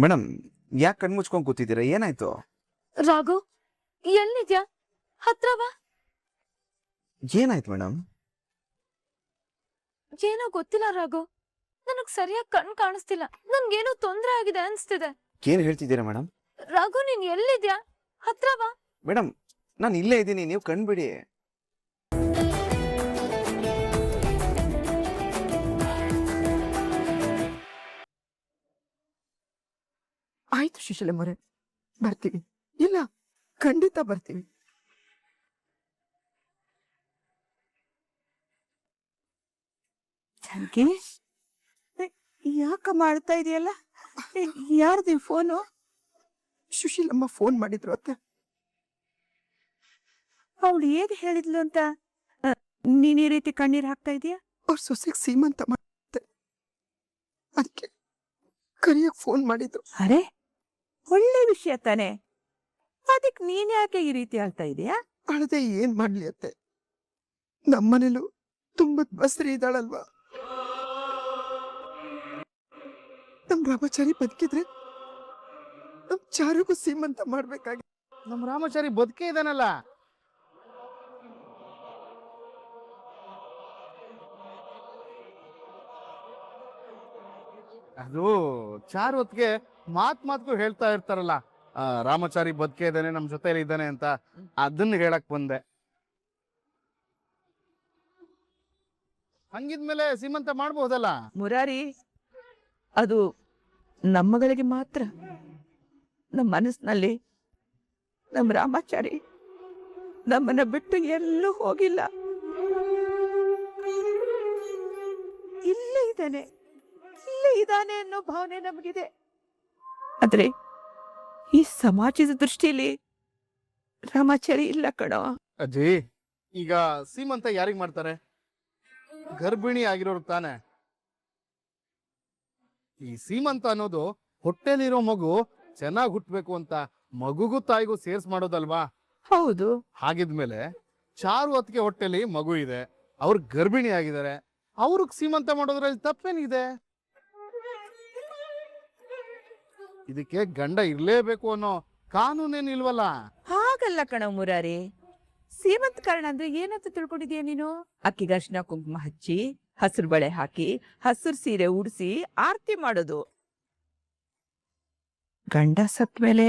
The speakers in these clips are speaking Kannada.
ಮೇಡಮ್, ಯಾಕೆ ಕಣ್ಮುಚ್ಕೊಂಡ್ ಕೂತಿದ್ದೀರಾ? ಏನಾಯ್ತು? ರಾಘು, ಎಲ್ಲಿದ್ಯಾ? ಹತ್ರ ಬಾ. ಏನಾಯ್ತು ಮೇಡಮ್? ಏನೋ ಗೊತ್ತಿಲ್ಲ ರಾಘು, ನನಗ್ ಸರಿಯಾಗಿ ಕಣ್ ಕಾಣಿಸ್ತಿಲ್ಲ. ನನ್ಗೇನೋ ತೊಂದ್ರೆ ಆಗಿದೆ ಅನ್ಸ್ತಿದೆ. ಏನ್ ಹೇಳ್ತಿದ್ದೀರಾ ಮೇಡಮ್? ರಾಘು, ನೀನ್ ಎಲ್ಲಿದ್ಯಾ? ಹತ್ರ ಬಾ. ಮೇಡಮ್, ನಾನು ಇಲ್ಲೇ ಇದ್ದೀನಿ, ನೀವು ಕಣ್ಬಿಡಿ. ಆಯ್ತು ಸುಶೀಲಮ್ಮರೆ, ಬರ್ತೀವಿ. ಇಲ್ಲ, ಖಂಡಿತ ಬರ್ತೀವಿ. ಜಾನಕಿ, ಯಾಕ ಮಾಡ್ತಾ ಇದೆಯಲ್ಲ? ಯಾರ್ದಿ ಫೋನು? ಸುಶೀಲಮ್ಮ ಫೋನ್ ಮಾಡಿದ್ರು ಅತ್ತೆ. ಅವಳು ಏನ್ ಹೇಳಿದ್ಲು ಅಂತ ನೀನ್ ಈ ರೀತಿ ಕಣ್ಣೀರ್ ಹಾಕ್ತಾ ಇದೀಯಾ? ಅವ್ರ ಸೊಸೆಗೆ ಸೀಮಂತ ಮಾಡುತ್ತೆ, ಅದಕ್ಕೆ ಕರಿಯಕ್ ಫೋನ್ ಮಾಡಿದ್ರು. ಅರೆ, ಒಳ್ಳೆ ವಿಷಯ ತಾನೆ. ಅದಕ್ ನೀನ್ ಯಾಕೆ ಈ ರೀತಿ ಹೇಳ್ತಾ ಇದೀಯಾ? ಅಳದೆ ಏನ್ ಮಾಡ್ಲಿ ಅತ್ತೆ, ನಮ್ಮನೇಲೂ ತುಂಬಾ ಬಸ್ರಿ ಇದ್ದಾಳಲ್ವಾ. ನಮ್ ರಾಮಾಚಾರಿ ಬದುಕಿದ್ರೆ ನಮ್ ಚಾರುಗೂ ಸೀಮಂತ ಮಾಡ್ಬೇಕಾಗಿ. ನಮ್ ರಾಮಾಚಾರಿ ಬದುಕೇ ಇದಾನಲ್ಲ. ಅದು ಚಾರು ಹೊತ್ತಿಗೆ ಮಾತ್ಗೂ ಹೇಳ್ತಾ ಇರ್ತಾರಲ್ಲ, ರಾಮಾಚಾರಿ ಬದುಕೇ ಇದ್ದಾನೆ, ನಮ್ ಜೊತೆಲಿ ಇದ್ದಾನೆ ಅಂತ. ಅದನ್ನ ಹೇಳಕ್ ಬಂದೆ. ಹಂಗಿದ್ಮೇಲೆ ಸೀಮಂತ ಮಾಡ್ಬಹುದಲ್ಲ? ಮುರಾರಿ, ಅದು ನಮ್ಮಗಳಿಗೆ ಮಾತ್ರ. ನಮ್ಮ ಮನಸ್ಸಿನಲ್ಲಿ ನಮ್ಮ ರಾಮಾಚಾರಿ ನಮ್ಮನ್ನ ಬಿಟ್ಟು ಎಲ್ಲೂ ಹೋಗಿಲ್ಲ. ಇಲ್ಲೇ ಇದ್ದಾನೆ, ಇಲ್ಲೇ ಇದ್ದಾನೆ ಅನ್ನೋ ಭಾವನೆ ನಮಗಿದೆ. ಆದ್ರೆ ಈ ಸಮಾಜದ ದೃಷ್ಟಿಲಿ ರಾಮಾಚಾರಿ ಇಲ್ಲ ಕಣೋ. ಅಜ್ಜಿ, ಈಗ ಸೀಮಂತ ಯಾರಿಗ್ ಮಾಡ್ತಾರೆ? ಗರ್ಭಿಣಿ ಆಗಿರೋರು ತಾನೆ. ಈ ಸೀಮಂತ ಅನ್ನೋದು ಹೊಟ್ಟೆಲಿರೋ ಮಗು ಚೆನ್ನಾಗ್ ಹುಟ್ಬೇಕು ಅಂತ ಮಗುಗೂ ತಾಯಿಗೂ ಸೇರ್ಸ್ ಮಾಡೋದಲ್ವಾ? ಹೌದು. ಹಾಗಿದ್ಮೇಲೆ ಚಾರು ಹೊತ್ತಿಗೆ ಹೊಟ್ಟೆಲಿ ಮಗು ಇದೆ, ಅವ್ರು ಗರ್ಭಿಣಿ ಆಗಿದ್ದಾರೆ, ಅವ್ರಿಗೆ ಸೀಮಂತ ಮಾಡೋದ್ರಲ್ಲಿ ತಪ್ಪೇನಿದೆ? ಇದಕ್ಕೆ ಗಂಡ ಇರ್ಲೇಬೇಕು ಅನ್ನೋ ಕಾನೂನೇನ್ ಇಲ್ವಲ್ಲ? ಹಾಗಲ್ಲ ಕಣ ಮುರಾರಿ. ಸೀಮಂತಕರಣ ಅಂದ್ರೆ ಏನಂತ ತಿಳ್ಕೊಂಡಿದೀಯ ನೀನು? ಅಕ್ಕಿಗೆ ಅರ್ಶಿನ ಕುಂಕುಮ ಹಚ್ಚಿ, ಹಸಿರು ಬಳೆ ಹಾಕಿ, ಹಸಿರು ಸೀರೆ ಉಡಿಸಿ ಆರತಿ ಮಾಡೋದು. ಗಂಡ ಸತ್ ಮೇಲೆ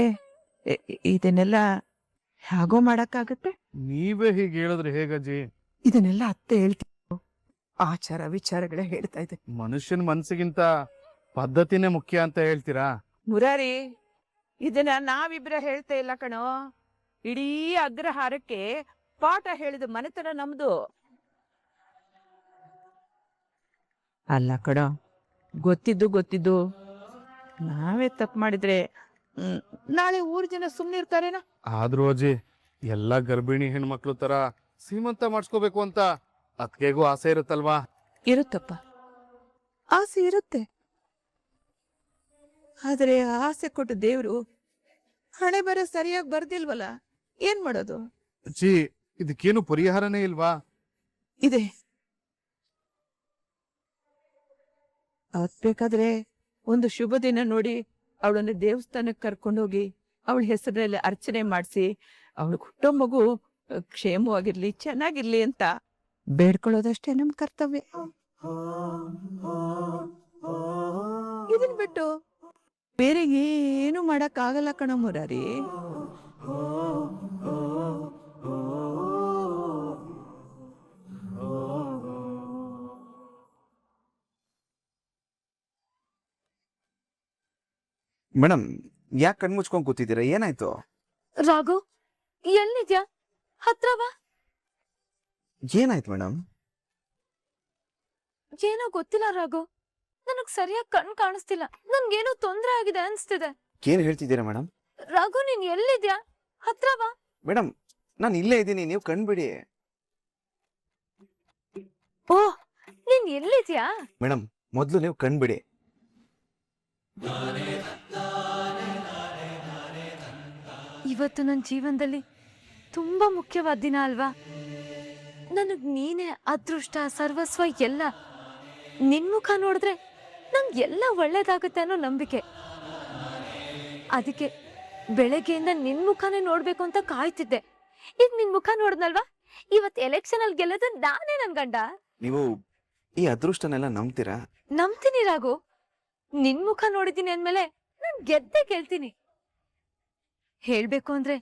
ಇದನ್ನೆಲ್ಲ ಹೇಗೋ ಮಾಡಕ್ಕಾಗತ್ತೆ? ನೀವೇ ಹೀಗೆ ಹೇಳಿದ್ರೆ ಹೇಗಜ್ಜಿ? ಇದನ್ನೆಲ್ಲ ಅತ್ತೆ ಹೇಳ್ತಿದ್ರು, ಆಚಾರ ವಿಚಾರಗಳೇ ಹೇಳ್ತಾ ಇದೆ. ಮನುಷ್ಯನ ಮನ್ಸಿಗಿಂತ ಪದ್ಧತಿನೇ ಮುಖ್ಯ ಅಂತ ಹೇಳ್ತೀರಾ? ಮುರಾರಿ, ಇದನ್ನ ನಾವಿಬ್ರ ಹೇಳ್ತಾ ಇಲ್ಲ ಕಣೋ. ಇಡೀ ಅಗ್ರಹಾರಕ್ಕೆ ಪಾಠ ಹೇಳಿದ ಮನೆತನ ನಮ್ದು ಅಲ್ಲ ಕಣೋ. ಗೊತ್ತಿದ್ದು ನಾವೇ ತಪ್ಪು ಮಾಡಿದ್ರೆ ನಾಳೆ ಊರ್ ಜನ ಸುಮ್ನೆ ಇರ್ತಾರೇನೋ? ಆದ್ರೂ ಅಜ್ಜಿ, ಎಲ್ಲಾ ಗರ್ಭಿಣಿ ಹೆಣ್ಮಕ್ಳು ತರ ಸೀಮಂತ ಮಾಡಿಸ್ಕೋಬೇಕು ಅಂತ ಅತ್ಗೆಗೂ ಆಸೆ ಇರುತ್ತಲ್ವಾ? ಇರುತ್ತಪ್ಪ, ಆಸೆ ಇರುತ್ತೆ. ಆದ್ರೆ ಆಸೆ ಕೊಟ್ಟು ದೇವ್ರು ಹಣೆ ಬರ ಸರಿಯಾಗಿ ಬರ್ದಿಲ್ವಲ್ಲ, ಏನ್ ಮಾಡೋದು? ಅಜ್ಜಿ, ಇದಕ್ಕೇನು ಪರಿಹಾರನೇ ಇಲ್ವಾ? ಇದೆ. ಅವತ್ ಬೇಕಾದ್ರೆ ಒಂದು ಶುಭ ದಿನ ನೋಡಿ ಅವಳನ್ನ ದೇವಸ್ಥಾನಕ್ಕೆ ಕರ್ಕೊಂಡೋಗಿ ಅವಳ ಹೆಸರಲ್ಲಿ ಅರ್ಚನೆ ಮಾಡಿಸಿ ಅವಳು ಹುಟ್ಟೋ ಮಗು ಕ್ಷೇಮವಾಗಿರ್ಲಿ, ಚೆನ್ನಾಗಿರ್ಲಿ ಅಂತ ಬೇಡ್ಕೊಳ್ಳೋದಷ್ಟೇ ನಮ್ ಕರ್ತವ್ಯ. ಇದನ್ ಬಿಟ್ಟು ಬೇರೆ ಏನು ಮಾಡಕ್ ಆಗಲ್ಲ ಕಣ ಮುರಾರಿ. ಮೇಡಮ್, ಯಾಕೆ ಕಣ್ಮುಚ್ಕೊಂಡ್ ಕೂತಿದ್ದೀರಾ? ಏನಾಯ್ತು? ರಾಘು, ಎಲ್ಲಿದ್ಯಾ? ಹತ್ರ ಬಾ. ಏನಾಯ್ತು ಮೇಡಮ್? ಏನೋ ಗೊತ್ತಿಲ್ಲ ರಾಘು, ನನಗ್ ಸರಿಯಾಗಿ ಕಣ್ ಕಾಣಿಸ್ತಿಲ್ಲ. ನನ್ಗೇನೋ ತೊಂದ್ರೆ ಆಗಿದೆ ಅನ್ಸ್ತಿದೆ. ಏನ್ ಹೇಳ್ತಿದ್ದೀರಾ ಮೇಡಮ್? ರಾಘು, ನೀನ್ ಎಲ್ಲಿದ್ಯಾ? ಹತ್ರ ಬಾ. ಮೇಡಮ್, ನಾನು ಇಲ್ಲೇ ಇದ್ದೀನಿ, ನೀವು ಕಣ್ಬಿಡಿ. ಓ, ನೀನ್ ಎಲ್ಲಿದ್ಯಾ? ಮೇಡಮ್, ಮೊದ್ಲು ನೀವು ಕಣ್ಬಿಡಿ. ಇವತ್ತು ನನ್ನ ಜೀವನದಲ್ಲಿ ತುಂಬಾ ಮುಖ್ಯವಾದ ದಿನ ಅಲ್ವಾ? ನನಗ್ ನೀನೇ ಅದೃಷ್ಟ, ಸರ್ವಸ್ವ ಎಲ್ಲ. ನಿನ್ ಮುಖ ನೋಡಿದ್ರೆ ನಂಗೆ ಎಲ್ಲ ಒಳ್ಳೇದಾಗುತ್ತೆ ಅನ್ನೋ ನಂಬಿಕೆ. ಅದಕ್ಕೆ ಬೆಳಗ್ಗೆಯಿಂದ ನಿನ್ ಮುಖನೇ ನೋಡ್ಬೇಕು ಅಂತ ಕಾಯ್ತಿದ್ದೆ. ಈಗ ನಿನ್ ಮುಖ ನೋಡ್ದಲ್ವಾ, ಇವತ್ ಎಲೆಕ್ಷನ್ ಅಲ್ಲಿ ಗೆಲ್ಲೋದು ನಾನೇ ನನ್ ಗಂಡ. ನೀವು ಈ ಅದೃಷ್ಟನೆಲ್ಲ ನಂಬ್ತೀರಾ? ನಂಬ್ತೀನಿ ರಾಘು, ನಿನ್ ಮುಖ ನೋಡಿದೀನಿ ಅಂದ್ಮೇಲೆ ನಾನ್ ಗೆದ್ದೆ ಗೆಲ್ತೀನಿ. ಹೇಳ್ಬೇಕು ಅಂದ್ರೆ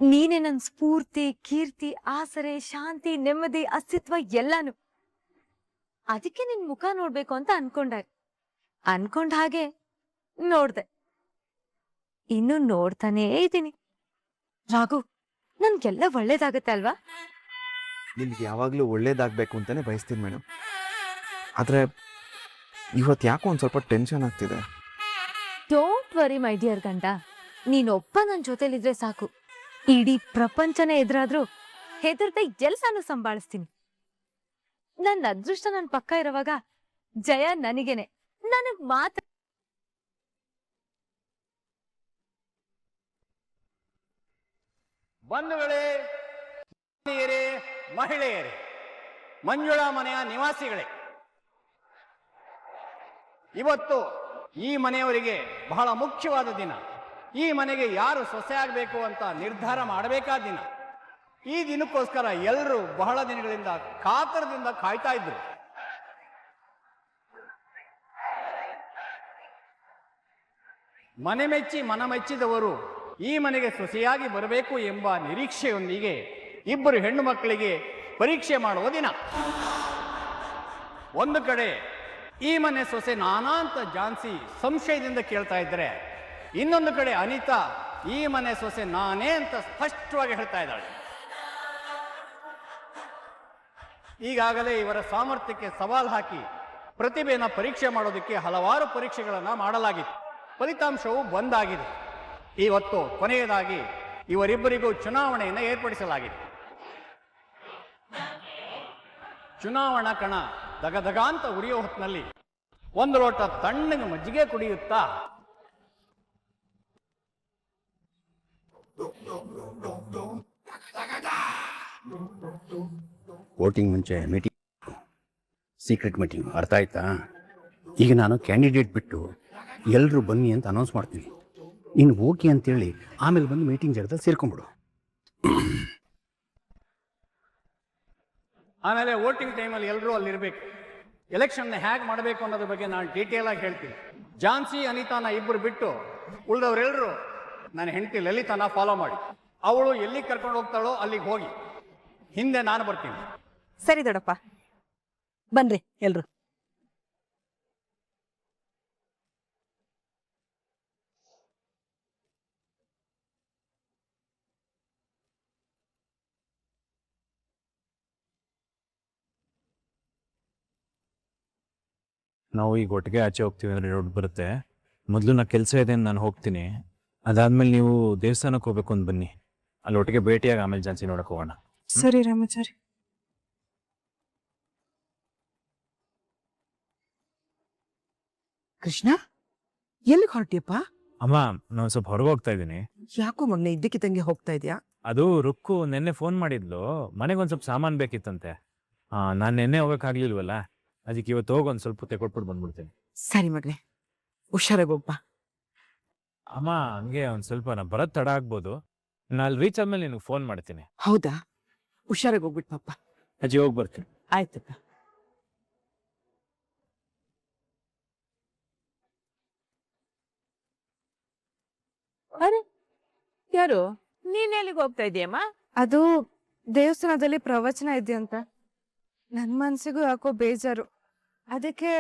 ನೀನೇ ನನ್ ಸ್ಫೂರ್ತಿ, ಕೀರ್ತಿ, ಆಸರೆ, ಶಾಂತಿ, ನೆಮ್ಮದಿ, ಅಸ್ತಿತ್ವ ಎಲ್ಲಾನು. ಅದಕ್ಕೆ ನಿನ್ ಮುಖ ನೋಡ್ಬೇಕು ಅಂತ ಅನ್ಕೊಂಡ ಹಾಗೆ ನೋಡ್ದೆ. ಇನ್ನು ನೋಡ್ತಾನೇ ಇದ್ದೀನಿ. ರಾಘು, ನನ್ಗೆಲ್ಲ ಒಳ್ಳೇದಾಗತ್ತೆ ಅಲ್ವಾ? ನಿಮ್ಗೆ ಯಾವಾಗ್ಲೂ ಒಳ್ಳೇದಾಗ್ಬೇಕು ಅಂತಾನೆ ಬಯಸ್ತೀನಿ ಮೇಡಮ್. ಆದ್ರೆ ಇವತ್ತು ಯಾಕೋ ಒಂದ್ ಸ್ವಲ್ಪ ಟೆನ್ಷನ್ ಆಗ್ತಿದೆ. ಡೋಂಟ್ ವರಿ ಮೈ ಡಿಯರ್ ಗಂಡ, ನೀನೊಬ್ಬ ನನ್ ಜೊತೆಲಿದ್ರೆ ಸಾಕು. ಇಡೀ ಪ್ರಪಂಚನೇ ಎದುರಾದ್ರೂ ಹೆದರ್ದೆ ಎಲ್ಸಾನು ಸಂಭಾಳಿಸ್ತೀನಿ. ನನ್ನ ಅದೃಷ್ಟ ನನ್ ಪಕ್ಕ ಇರುವಾಗ ಜಯ ನನಗೇನೆ. ನನಗ್ ಮಾತ್ರ ಬಂಧುಗಳೇ, ಮಹಿಳೆಯರೇ, ಮಂಜುಳಾ ಮನೆಯ ನಿವಾಸಿಗಳೇ, ಇವತ್ತು ಈ ಮನೆಯವರಿಗೆ ಬಹಳ ಮುಖ್ಯವಾದ ದಿನ. ಈ ಮನೆಗೆ ಯಾರು ಸೊಸೆ ಆಗಬೇಕು ಅಂತ ನಿರ್ಧಾರ ಮಾಡಬೇಕಾದ ದಿನ. ಈ ದಿನಕ್ಕೋಸ್ಕರ ಎಲ್ಲರೂ ಬಹಳ ದಿನಗಳಿಂದ ಕಾತರದಿಂದ ಕಾಯ್ತಾ ಇದ್ರು. ಮನೆ ಮೆಚ್ಚಿ ಮನ ಮೆಚ್ಚಿದವರು ಈ ಮನೆಗೆ ಸೊಸೆಯಾಗಿ ಬರಬೇಕು ಎಂಬ ನಿರೀಕ್ಷೆಯೊಂದಿಗೆ ಇಬ್ಬರು ಹೆಣ್ಣು ಮಕ್ಕಳಿಗೆ ಪರೀಕ್ಷೆ ಮಾಡುವ ದಿನ. ಒಂದು ಕಡೆ ಈ ಮನೆ ಸೊಸೆ ನಾನಾ ಅಂತ ಜಾನ್ಸಿ ಸಂಶಯದಿಂದ ಕೇಳ್ತಾ ಇದ್ರೆ, ಇನ್ನೊಂದು ಕಡೆ ಅನಿತಾ ಈ ಮನೆ ಸೊಸೆ ನಾನೇ ಅಂತ ಸ್ಪಷ್ಟವಾಗಿ ಹೇಳ್ತಾ ಇದ್ದಾಳೆ. ಈಗಾಗಲೇ ಇವರ ಸಾಮರ್ಥ್ಯಕ್ಕೆ ಸವಾಲು ಹಾಕಿ ಪ್ರತಿಭೆಯನ್ನು ಪರೀಕ್ಷೆ ಮಾಡೋದಕ್ಕೆ ಹಲವಾರು ಪರೀಕ್ಷೆಗಳನ್ನು ಮಾಡಲಾಗಿತ್ತು. ಫಲಿತಾಂಶವು ಬಂದಾಗಿದೆ. ಇವತ್ತು ಕೊನೆಯದಾಗಿ ಇವರಿಬ್ಬರಿಗೂ ಚುನಾವಣೆಯನ್ನು ಏರ್ಪಡಿಸಲಾಗಿದೆ. ಚುನಾವಣಾ ಕಣ ದಗದಗಾಂತ ಉರಿಯೋ ಹೊತ್ತಿನಲ್ಲಿ ಒಂದು ಲೋಟ ತಣ್ಣಗೆ ಮಜ್ಜಿಗೆ ಕುಡಿಯುತ್ತಾ ವೋಟಿಂಗ್ ಮುಂಚೆ ಮೀಟಿಂಗ್, ಸೀಕ್ರೆಟ್ ಮೀಟಿಂಗ್, ಅರ್ಥ ಆಯ್ತಾ? ಈಗ ನಾನು ಕ್ಯಾಂಡಿಡೇಟ್ ಬಿಟ್ಟು ಎಲ್ಲರೂ ಬನ್ನಿ ಅಂತ ಅನೌನ್ಸ್ ಮಾಡ್ತೀನಿ. ನೀನು ಓಕೆ ಅಂತೇಳಿ ಆಮೇಲೆ ಬಂದು ಮೀಟಿಂಗ್ ಜಾಗದಲ್ಲಿ ಸೇರ್ಕೊಂಡ್ಬಿಡು. ಆಮೇಲೆ ವೋಟಿಂಗ್ ಟೈಮಲ್ಲಿ ಎಲ್ಲರೂ ಅಲ್ಲಿರ್ಬೇಕು. ಎಲೆಕ್ಷನ್ ಹೇಗೆ ಮಾಡಬೇಕು ಅನ್ನೋದ್ರ ಬಗ್ಗೆ ನಾನು ಡೀಟೇಲ್ ಆಗಿ ಹೇಳ್ತೀನಿ. ಜಾನ್ಸಿ ಅನಿತಾನ ಇಬ್ಬರು ಬಿಟ್ಟು ಉಳಿದವರೆಲ್ಲರೂ ನನ್ನ ಹೆಂಡತಿ ಲಲಿತಾನ ಫಾಲೋ ಮಾಡಿ. ಅವಳು ಎಲ್ಲಿ ಕರ್ಕೊಂಡು ಹೋಗ್ತಾಳೋ ಅಲ್ಲಿಗೆ ಹೋಗಿ, ಹಿಂದೆ ನಾನು ಬರ್ತೀನಿ. ಸರಿ ದೊಡ್ಡಪ್ಪ, ಬನ್ರಿ ಎಲ್ರು. ನಾವು ಈಗ ಒಟ್ಟಿಗೆ ಆಚೆ ಹೋಗ್ತೀವಿ ಅಂದರೆ ರೋಡ್ ಬರುತ್ತೆ. ಮೊದಲು ನಾ ಕೆಲಸ ಇದೆ ನಾನು ಹೋಗ್ತೀನಿ. ಅದಾದ್ಮೇಲೆ ನೀವು ದೇವಸ್ಥಾನಕ್ಕೆ ಹೋಗ್ಬೇಕು ಅಂತ ಬನ್ನಿ. ಅಲ್ಲಿ ಒಟ್ಟಿಗೆ ಭೇಟಿಯಾಗಿ ಆಮೇಲೆ ಜಾನ್ಸಿ ನೋಡಕ್ ಹೋಗೋಣ. ಸರಿ ರಾಮಾಚಾರಿ. ಕೃಷ್ಣ, ಎಲ್ಲಿಗೆ ಹೊರಟಿಯಪ್ಪ? ಅಮ್ಮ, ನಾನು ಸ್ವಲ್ಪ ಹೊರಗೆ ಹೋಗ್ತಾ ಇದ್ದೀನಿ. ಯಾಕೋ ಮಗ್ನೆ ಇದ್ದಕ್ಕಿದ್ದಂಗೆ ಹೋಗ್ತಾ ಇದೆಯಾ? ಅದು ರುಕ್ಕು ನೆನ್ನೆ ಫೋನ್ ಮಾಡಿದ್ಲು, ಮನೆಗೆ ಒಂದು ಸ್ವಲ್ಪ ಸಾಮಾನು ಬೇಕಿತ್ತಂತೆ. ನಾನು ನೆನ್ನೆ ಹೋಗೋಕ್ಕಾಗ್ಲಿಲ್ವಲ್ಲ, ಅದಕ್ಕೆ ಇವತ್ತು ಹೋಗಿ ಒಂದು ಸ್ವಲ್ಪ ತೆಕೊಟ್ಬಿಟ್ಟು ಬಂದ್ಬಿಡ್ತೀನಿ. ಸರಿ ಮಗ್ನೆ, ಹುಷಾರಾಗಿ ಹೋಗ್ಬಾ. ಅಮ್ಮ, ಹಂಗೆ ಒಂದು ಸ್ವಲ್ಪ ನಾ ಬರೋದು ತಡ ಆಗ್ಬೋದು. ನಾನು ಅಲ್ಲಿ ರೀಚ್ ಆದ್ಮೇಲೆ ನಿನಗೆ ಫೋನ್ ಮಾಡ್ತೀನಿ. ಹೌದಾ? ಹುಷಾರಾಗಿ ಹೋಗ್ಬಿಟ್ಟು ಪಾಪ. ಅಜ್ಜಿ, ಹೋಗಿ ಬರ್ತೀನಿ. ಆಯ್ತಪ್ಪ. ಅರೆ, ಯಾರು? ನೀನ್ ಎಲ್ಲಿಗೆ ಹೋಗ್ತಾ ಇದೀಯಮ್ಮ? ಅದು ದೇವಸ್ಥಾನದಲ್ಲಿ ಪ್ರವಚನ ಇದೆಯಂತ. ನನ್ ಮನ್ಸಿಗೂ ಯಾಕೋ ಬೇಜಾರು. ಅದಕ್ಕೆ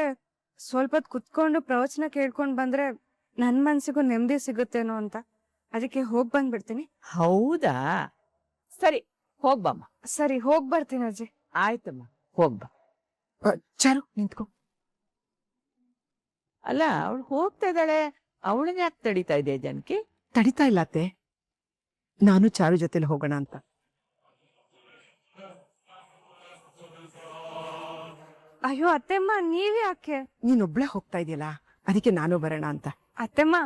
ಸ್ವಲ್ಪ ಹೊತ್ತು ಕುತ್ಕೊಂಡು ಪ್ರವಚನ ಕೇಳ್ಕೊಂಡ್ ಬಂದ್ರೆ ನನ್ ಮನ್ಸಿಗೂ ನೆಮ್ಮದಿ ಸಿಗುತ್ತೇನೋ ಅಂತ. ಅದಕ್ಕೆ ಹೋಗ್ ಬಂದ್ಬಿಡ್ತೀನಿ. ಹೌದಾ? ಸರಿ, ಹೋಗ್ಬಮ್ಮ. ಸರಿ, ಹೋಗ್ ಬರ್ತೀನಿ ಅಜ್ಜಿ. ಆಯ್ತಮ್ಮ, ಹೋಗ್ಬಾ. ಚಾರು, ನಿಂತ್ಕೋ. ಅಲ್ಲ, ಅವಳು ಹೋಗ್ತಾ ಇದ್ದಾಳೆ, ಅವಳನ್ನ ಯಾಕೆ ತಡಿತಾ ಇದೆ ಜನಕ್ಕೆ? ತಡಿತಾ ಇಲ್ಲ ಅತ್ತೆ, ನಾನು ಚಾರು ಜೊತೆಲಿ ಹೋಗೋಣ ಅಂತ. ಅಯ್ಯೋ ಅತ್ತೆಮ್ಮ, ನೀವ್ ಯಾಕೆ? ನೀನೊಬ್ಳೆ ಹೋಗ್ತಾ ಇದೆಯಲ್ಲ, ಅದಕ್ಕೆ ನಾನು ಬರೋಣ ಅಂತ. ಅತ್ತೆಮ್ಮ,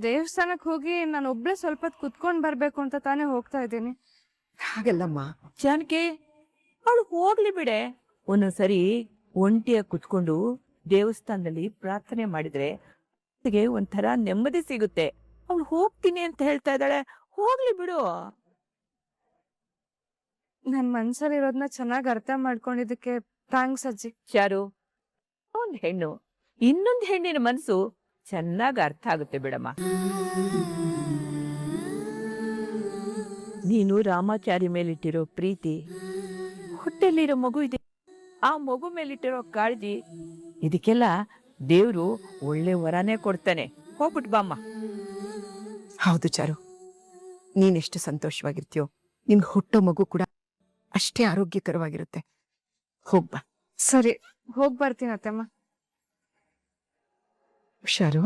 ದೇವಸ್ಥಾನಕ್ ಹೋಗಿ ನಾನು ಒಬ್ಳೆ ಸ್ವಲ್ಪ ಹೊತ್ತು ಕುತ್ಕೊಂಡ್ ಬರ್ಬೇಕು ಅಂತ ತಾನೇ ಹೋಗ್ತಾ ಇದ್ದೀನಿ. ಹಾಗಲ್ಲಮ್ಮ. ಜಾನಕಿ, ಅವಳು ಹೋಗ್ಲಿ ಬಿಡೆ. ಒಂದೊಂದ್ಸರಿ ಒಂಟಿಯಾಗಿ ಕುತ್ಕೊಂಡು ದೇವಸ್ಥಾನದಲ್ಲಿ ಪ್ರಾರ್ಥನೆ ಮಾಡಿದ್ರೆ ಒಂಥರ ನೆಮ್ಮದಿ ಸಿಗುತ್ತೆ. ಅವಳು ಹೋಗ್ತೀನಿ ಅಂತ ಹೇಳ್ತಾ ಇದ್ದಾಳೆ, ಹೋಗ್ಲಿ ಬಿಡು. ನನ್ ಮನ್ಸಲ್ಲಿರೋದ್ನ ಚೆನ್ನಾಗಿ ಅರ್ಥ ಮಾಡ್ಕೊಂಡಿದ್ದಕ್ಕೆ ಥ್ಯಾಂಕ್ಸ್ ಅಜ್ಜಿ. ಚಾರು, ಒಂದ್ ಹೆಣ್ಣು ಇನ್ನೊಂದ್ ಹೆಣ್ಣಿನ ಮನಸ್ಸು ಚೆನ್ನಾಗಿ ಅರ್ಥ ಆಗುತ್ತೆ ಬಿಡಮ್ಮ. ನೀನು ರಾಮಾಚಾರಿ ಮೇಲಿಟ್ಟಿರೋ ಪ್ರೀತಿ, ಹೊಟ್ಟೆಲಿರೋ ಮಗು ಇದೆ, ಆ ಮಗು ಮೇಲಿಟ್ಟಿರೋ ಕಾಳಜಿ, ಇದಕ್ಕೆಲ್ಲ ದೇವ್ರು ಒಳ್ಳೆ ವರನೇ ಕೊಡ್ತಾನೆ. ಹೋಗ್ಬಿಟ್ ಬಾಮ್ಮ. ಹೌದು ಚಾರು, ನೀನೆಷ್ಟು ಸಂತೋಷವಾಗಿರ್ತೀಯೋ ನಿನ್ ಹುಟ್ಟೋ ಮಗು ಕೂಡ ಅಷ್ಟೇ ಆರೋಗ್ಯಕರವಾಗಿರುತ್ತೆ. ಹೋಗ್ಬಾ. ಸರಿ, ಹೋಗ್ ಬರ್ತೀನಿ ಅತ್ತಮ್ಮ. ಹುಷಾರು.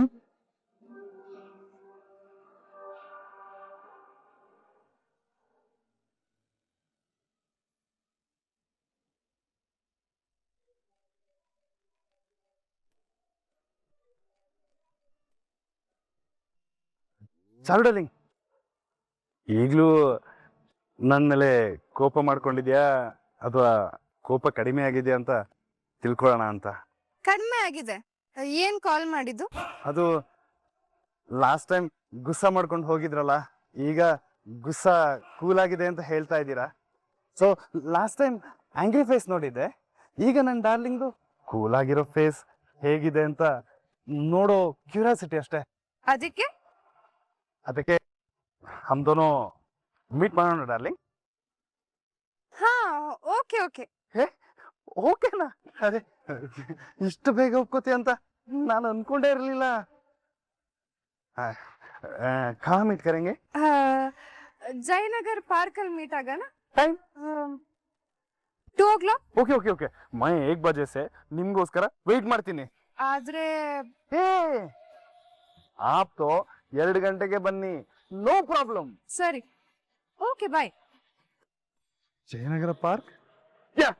ಚಾರು ಡಾರ್ಲಿಂಗ್, ಈಗಲೂ ನನ್ನ ಮೇಲೆ ಕೋಪ ಮಾಡ್ಕೊಂಡಿದ್ಯಾ ಅಥವಾ ಕೋಪ ಕಡಿಮೆ ಆಗಿದೆಯಾ ಅಂತ ತಿಳ್ಕೊಳ್ಳೋಣ ಅಂತ. ಕಡಿಮೆ ಆಗಿದೆ. ಏನ್ ಕಾಲ್ ಮಾಡಿದ್ದು? ಅದು ಲಾಸ್ಟ್ ಟೈಮ್ ಗುಸ್ಸಾ ಮಾಡ್ಕೊಂಡು ಹೋಗಿದ್ರಲ್ಲ, ಈಗ ಗುಸ್ಸಾ ಕೂಲ್ ಆಗಿದೆ ಅಂತ ಹೇಳ್ತಾ ಇದ್ದೀರಾ. So last time angry face ನೋಡಿದ್ದೆ, ಈಗ ನನ್ನ ಡಾರ್ಲಿಂಗ್ದು ಕೂಲ್ ಆಗಿರೋ ಫೇಸ್ ಹೇಗಿದೆ ಅಂತ ನೋಡೋ ಕ್ಯೂರಿಯಾಸಿಟಿ ಅಷ್ಟೇ. ಅದಕ್ಕೆ ಹಮ್ ದೋನೋ ಮೀಟ್ ಮಾಡೋಣ ಡಾರ್ಲಿಂಗ್. ಹಾ, ಓಕೆ ಓಕೆ. ಓಕೆನಾ? ಅದೇ ಇಷ್ಟು ಬೇಗ ಒಪ್ಕೋತಿ ಅಂತ ನಾನು ಅನ್ಕೊಂಡೇ ಇರಲಿಲ್ಲ. ಕहाँ मीट करेंगे? ಜಯನಗರ್ ಪಾರ್ಕ್ ಅಲ್ಲಿ ಮೀಟ್ ಆಗೋಣ. Time 2 o'clock. Okay okay okay, मैं 1 बजे से ನಿಮ್ಗೋಸ್ಕರ ವೇಟ್ ಮಾಡ್ತೀನಿ. ಆದ್ರೆ आप तो 2 ಗಂಟೆಗೆ ಬನ್ನಿ, ನೋ ಪ್ರಾಬ್ಲಮ್. ಸರಿ, ಓಕೆ ಬಾಯ್. ಜಯನಗರ ಪಾರ್ಕ್? ಯಾ